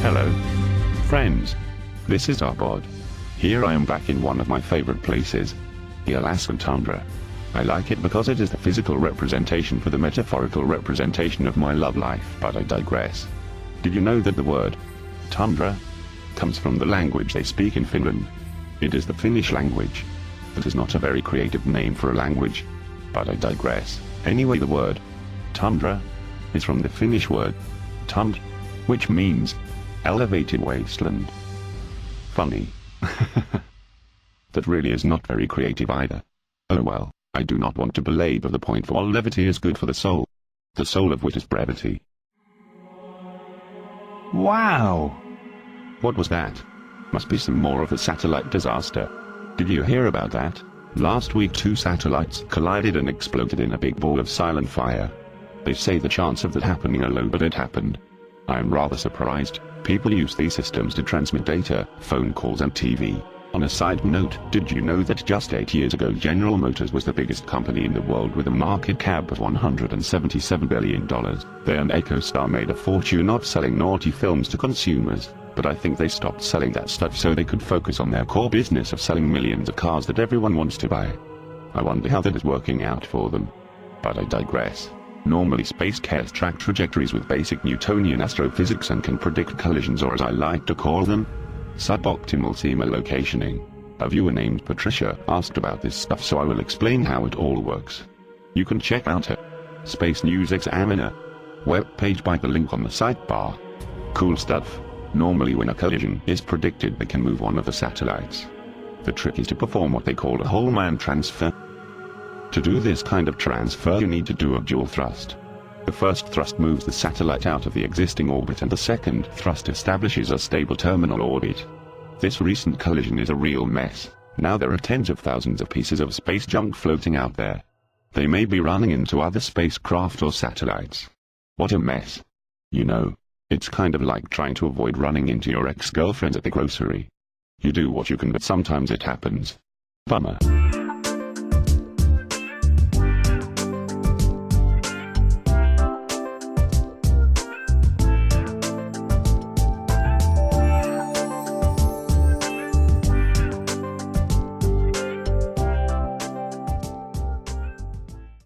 Hello, friends. This is Zarbod. Here I am back in one of my favorite places, the Alaskan tundra. I like it because it is the physical representation for the metaphorical representation of my love life, but I digress. Did you know that the word tundra comes from the language they speak in Finland? It is the Finnish language. That is not a very creative name for a language, but I digress. Anyway, the word tundra is from the Finnish word tund, which means elevated wasteland. Funny. That really is not very creative either. Oh well, I do not want to belabor the point, for all levity is good for the soul of wit is brevity. Wow! What was that? Must be some more of a satellite disaster. Did you hear about that? Last week 2 satellites collided and exploded in a big ball of silent fire. They say the chance of that happening are low, but it happened. I am rather surprised. People use these systems to transmit data, phone calls and TV. On a side note, did you know that just 8 years ago General Motors was the biggest company in the world with a market cap of $177 billion? They and EchoStar made a fortune off selling naughty films to consumers, but I think they stopped selling that stuff so they could focus on their core business of selling millions of cars that everyone wants to buy. I wonder how that is working out for them. But I digress. Normally space cars track trajectories with basic Newtonian astrophysics and can predict collisions, or as I like to call them, suboptimal Symo-Locationing. A viewer named Patricia asked about this stuff, so I will explain how it all works. You can check out her Space News Examiner webpage by the link on the sidebar. Cool stuff. Normally when a collision is predicted, they can move one of the satellites. The trick is to perform what they call a Hohmann transfer. To do this kind of transfer, you need to do a dual thrust. The first thrust moves the satellite out of the existing orbit, and the second thrust establishes a stable terminal orbit. This recent collision is a real mess. Now there are tens of thousands of pieces of space junk floating out there. They may be running into other spacecraft or satellites. What a mess. You know, it's kind of like trying to avoid running into your ex-girlfriend at the grocery. You do what you can, but sometimes it happens. Bummer.